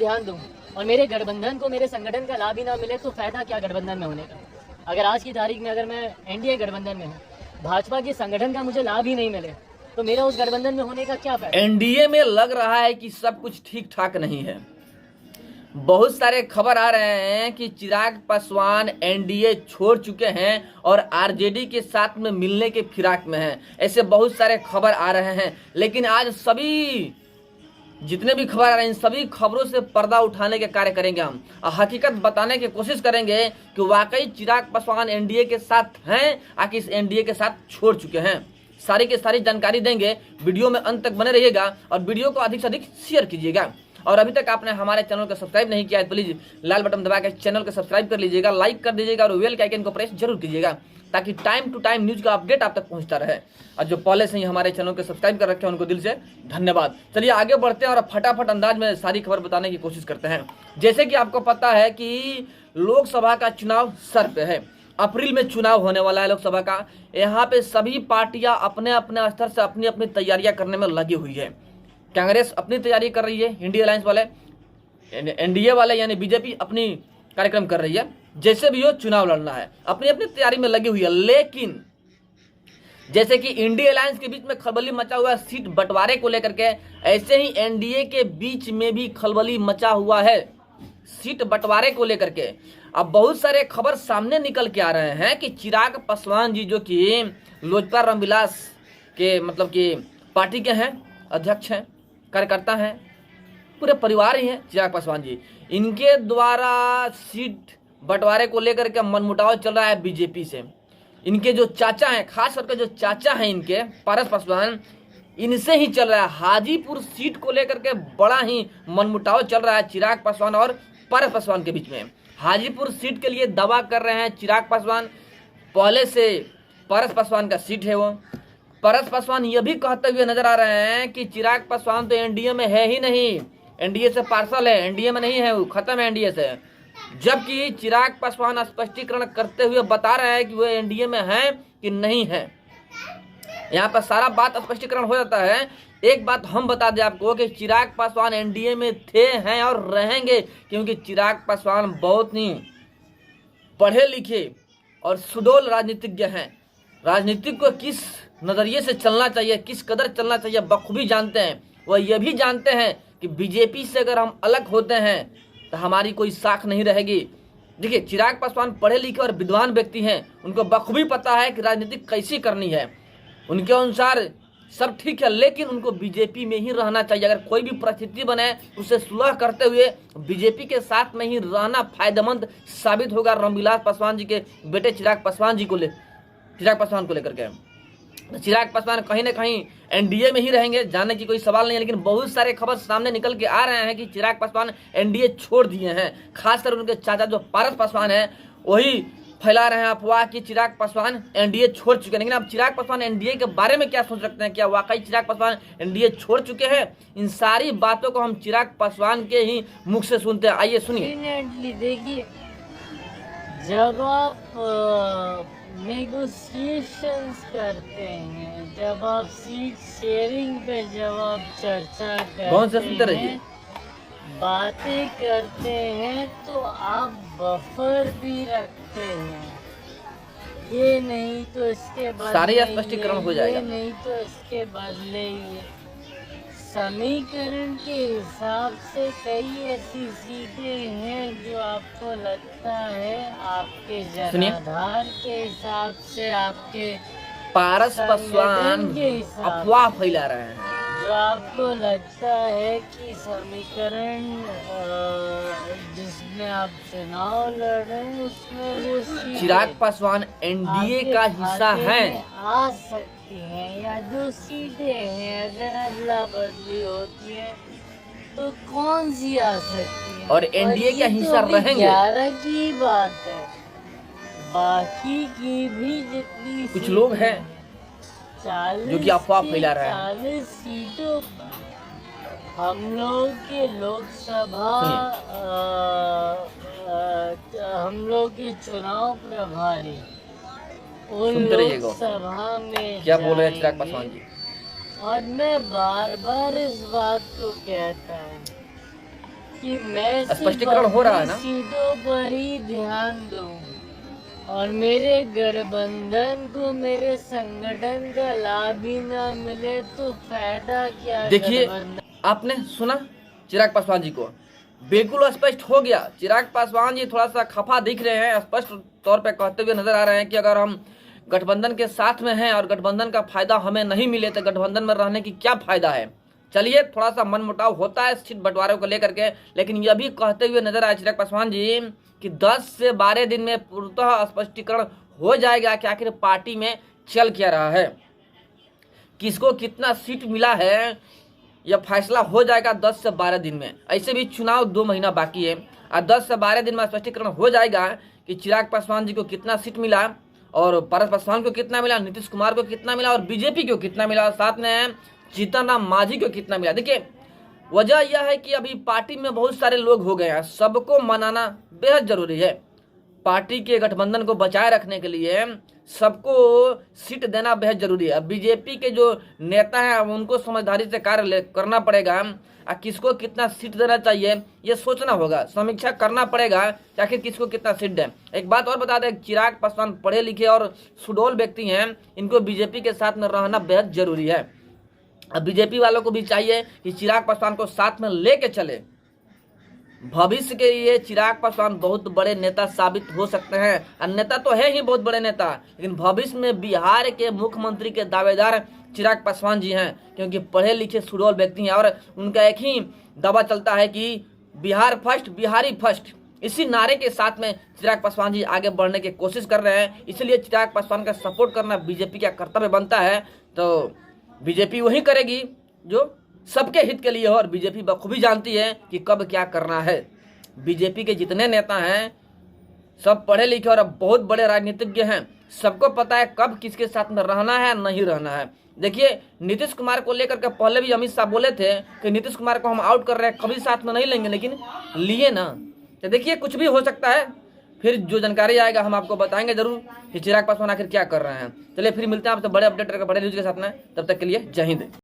ध्यान दूं और मेरे गठबंधन को, मेरे संगठन का लाभ ही ना मिले तो फायदा क्या गठबंधन में होने का। अगर आज की तारीख में अगर मैं एनडीए गठबंधन में हूँ, भाजपा के संगठन का मुझे लाभ ही नहीं मिले तो मेरा उस गठबंधन में होने का क्या फायदा। एनडीए में लग रहा है कि सब कुछ ठीक ठाक नहीं है। बहुत सारे खबर आ रहे हैं कि चिराग पासवान एनडीए छोड़ चुके हैं और आरजेडी के साथ में मिलने के फिराक में हैं। ऐसे बहुत सारे खबर आ रहे हैं, लेकिन आज सभी जितने भी खबर आ रहे हैं, इन सभी खबरों से पर्दा उठाने के कार्य करेंगे हम और हकीकत बताने की कोशिश करेंगे कि वाकई चिराग पासवान एनडीए के साथ हैं आखिर इस एनडीए के साथ छोड़ चुके हैं। सारी की सारी जानकारी देंगे। वीडियो में अंत तक बने रहिएगा और वीडियो को अधिक से अधिक शेयर कीजिएगा। और अभी तक आपने हमारे चैनल को सब्सक्राइब नहीं किया है, प्लीज लाल बटन दबा के चैनल को सब्सक्राइब कर लीजिएगा, लाइक कर दीजिएगा और बेल के आइकन को प्रेस जरूर कीजिएगा ताकि टाइम टू टाइम न्यूज का अपडेट आप तक पहुंचता रहे। और जो पहले से ही हमारे चैनल को सब्सक्राइब कर रखे हैं उनको दिल से धन्यवाद। चलिए आगे बढ़ते हैं और फटाफट अंदाज में सारी खबर बताने की कोशिश करते हैं। जैसे कि आपको पता है कि लोकसभा का चुनाव सर पे है, अप्रैल में चुनाव होने वाला है लोकसभा का। यहाँ पे सभी पार्टियां अपने अपने स्तर से अपनी अपनी तैयारियां करने में लगी हुई है। कांग्रेस अपनी तैयारी कर रही है, इंडिया अलायंस वाले, एनडीए वाले यानी बीजेपी अपनी कार्यक्रम कर रही है। जैसे भी हो चुनाव लड़ना है, अपनी अपनी तैयारी में लगी हुई है। लेकिन जैसे कि इंडिया अलायंस के बीच में खलबली मचा हुआ है सीट बंटवारे को लेकर के, ऐसे ही एनडीए के बीच में भी खलबली मचा हुआ है सीट बंटवारे को लेकर के। अब बहुत सारे खबर सामने निकल के आ रहे हैं कि चिराग पासवान जी जो कि लोजपा रामविलास के मतलब कि पार्टी के हैं, अध्यक्ष हैं, कार्यकर्ता हैं, पूरे परिवार ही हैं चिराग पासवान जी, इनके द्वारा सीट बंटवारे को लेकर के मनमुटाव चल रहा है बीजेपी से। इनके जो चाचा हैं, खास करके जो चाचा हैं इनके पारस पासवान, इनसे ही चल रहा है। हाजीपुर सीट को लेकर के बड़ा ही मनमुटाव चल रहा है चिराग पासवान और पारस पासवान के बीच में। हाजीपुर सीट के लिए दावा कर रहे हैं चिराग पासवान, पहले से पारस पासवान का सीट है वो। पारस पासवान ये भी कहते हुए नजर आ रहे हैं कि चिराग पासवान तो एनडीए में है ही नहीं, एनडीए से पार्सल है, एनडीए में नहीं है, वो खत्म है एनडीए से। जबकि चिराग पासवान स्पष्टीकरण करते हुए बता रहे हैं कि वो एनडीए में है कि नहीं है। यहाँ पर सारा बात स्पष्टीकरण हो जाता है। एक बात हम बता दें आपको कि चिराग पासवान एनडीए में थे, हैं और रहेंगे, क्योंकि चिराग पासवान बहुत ही पढ़े लिखे और सुडौल राजनीतिज्ञ हैं। राजनीतिक को किस नजरिए से चलना चाहिए, किस कदर चलना चाहिए बखूबी जानते हैं। वह यह भी जानते हैं कि बीजेपी से अगर हम अलग होते हैं तो हमारी कोई साख नहीं रहेगी। देखिए चिराग पासवान पढ़े लिखे और विद्वान व्यक्ति हैं, उनको बखूबी पता है कि राजनीति कैसी करनी है। उनके अनुसार सब ठीक है, लेकिन उनको बीजेपी में ही रहना चाहिए। अगर कोई भी परिस्थिति बने उसे सुलह करते हुए बीजेपी के साथ में ही रहना फायदेमंद साबित होगा रामविलास पासवान जी के बेटे चिराग पासवान को लेकर के। चिराग पासवान कहीं ना कहीं एनडीए में ही रहेंगे, जानने की कोई सवाल नहीं है। लेकिन बहुत सारे खबर सामने निकल के आ रहे हैं कि चिराग पासवान एनडीए छोड़ दिए हैं। खासकर उनके चाचा जो पारस पासवान हैं वही फैला रहे हैं अफवाह कि चिराग पासवान एनडीए छोड़ चुके हैं। लेकिन अब चिराग पासवान एनडीए के बारे में क्या सोच सकते हैं, क्या वाकई चिराग पासवान एनडीए छोड़ चुके हैं? इन सारी बातों को हम चिराग पासवान के ही मुख से सुनते हैं। आइए सुनिए। देखिए, जब आप नेगोशिएशंस करते हैं, जब आप सीट शेयरिंग पे जब आप चर्चा करते हैं, बातें करते हैं, तो आप बफर भी रखते हैं। ये नहीं तो इसके बदले सारे स्पष्टीकरण हो जाएगा, ये नहीं तो इसके बदले ये समीकरण के हिसाब से कई ऐसी सीटें हैं जो आपको लगता है आपके जनाधार के हिसाब से, आपके पारस पासवान अफवाह फैला रहे हैं, जो आपको लगता है कि समीकरण जिसमें आप चुनाव लड़ रहे हैं उसमें वो चिराग पासवान एनडीए का हिस्सा हैं, आ सकती हैं, या जो सीटें हैं अगर अदला बदली होती है तो कौन सी आ सकती है और एनडीए का हिस्सा रहेंगे। 11 की बात है, बाकी की भी जितनी कुछ लोग हैं जो कि अफवाह फैला रहे हैं। 40 सीटों पर हम लोग के लोकसभा हम लोग के चुनाव प्रभारी उन लोकसभा में क्या बोल रहे हैं चिराग पासवान जी। और मैं बार बार इस बात को कहता हूँ कि मैं सिर्फ स्पष्टीकरण हो रहा है ना? अपनी सीटों पर ही ध्यान दूं और मेरे गठबंधन को मेरे संगठन का लाभ ही ना मिले तो फायदा क्या? देखिए, गठबंधन आपने सुना चिराग पासवान जी को, बिल्कुल स्पष्ट हो गया। चिराग पासवान जी थोड़ा सा खफा दिख रहे हैं, स्पष्ट तौर पे कहते हुए नजर आ रहे हैं कि अगर हम गठबंधन के साथ में हैं और गठबंधन का फायदा हमें नहीं मिले तो गठबंधन में रहने की क्या फायदा है। चलिए, थोड़ा सा मनमुटाव होता है सीट बंटवारे को लेकर के, लेकिन यह भी कहते हुए नजर आए चिराग पासवान जी कि 10 से 12 दिन में पूर्णतः स्पष्टीकरण हो जाएगा कि आखिर पार्टी में चल क्या रहा है, किसको कितना सीट मिला है। यह फैसला हो जाएगा 10 से 12 दिन में। ऐसे भी चुनाव 2 महीना बाकी है और 10 से 12 दिन में स्पष्टीकरण हो जाएगा कि चिराग पासवान जी को कितना सीट मिला और पारस पासवान को कितना मिला, नीतीश कुमार को कितना मिला और बीजेपी को कितना मिला और साथ में जीतन राम मांझी को कितना मिला। देखिए, वजह यह है कि अभी पार्टी में बहुत सारे लोग हो गए हैं, सबको मनाना बेहद जरूरी है। पार्टी के गठबंधन को बचाए रखने के लिए सबको सीट देना बेहद जरूरी है। बीजेपी के जो नेता हैं उनको समझदारी से कार्य करना पड़ेगा और किसको कितना सीट देना चाहिए ये सोचना होगा, समीक्षा करना पड़ेगा कि आखिर किसको कितना सीट दें। एक बात और बता दें, चिराग पासवान पढ़े लिखे और सुडौल व्यक्ति हैं, इनको बीजेपी के साथ में रहना बेहद जरूरी है। अब बीजेपी वालों को भी चाहिए कि चिराग पासवान को साथ में लेके चले। भविष्य के लिए चिराग पासवान बहुत बड़े नेता साबित हो सकते हैं और नेता तो है ही बहुत बड़े नेता, लेकिन भविष्य में बिहार के मुख्यमंत्री के दावेदार चिराग पासवान जी हैं, क्योंकि पढ़े लिखे सुडौल व्यक्ति हैं और उनका एक ही दावा चलता है कि बिहार फर्स्ट, बिहारी फर्स्ट। इसी नारे के साथ में चिराग पासवान जी आगे बढ़ने की कोशिश कर रहे हैं, इसलिए चिराग पासवान का सपोर्ट करना बीजेपी का कर्तव्य बनता है। तो बीजेपी वही करेगी जो सबके हित के लिए हो और बीजेपी बखूबी जानती है कि कब क्या करना है। बीजेपी के जितने नेता हैं सब पढ़े लिखे और अब बहुत बड़े राजनीतिज्ञ हैं, सबको पता है कब किसके साथ में रहना है नहीं रहना है। देखिए, नीतीश कुमार को लेकर के पहले भी अमित शाह बोले थे कि नीतीश कुमार को हम आउट कर रहे हैं, कभी साथ में नहीं लेंगे, लेकिन लिए ना। तो देखिए, कुछ भी हो सकता है। फिर जो जानकारी आएगा हम आपको बताएंगे जरूर कि चिराग पासवान आखिर क्या कर रहे हैं। चलिए, फिर मिलते हैं आपसे बड़े अपडेट बड़े न्यूज के साथ में। तब तक के लिए जय हिंद।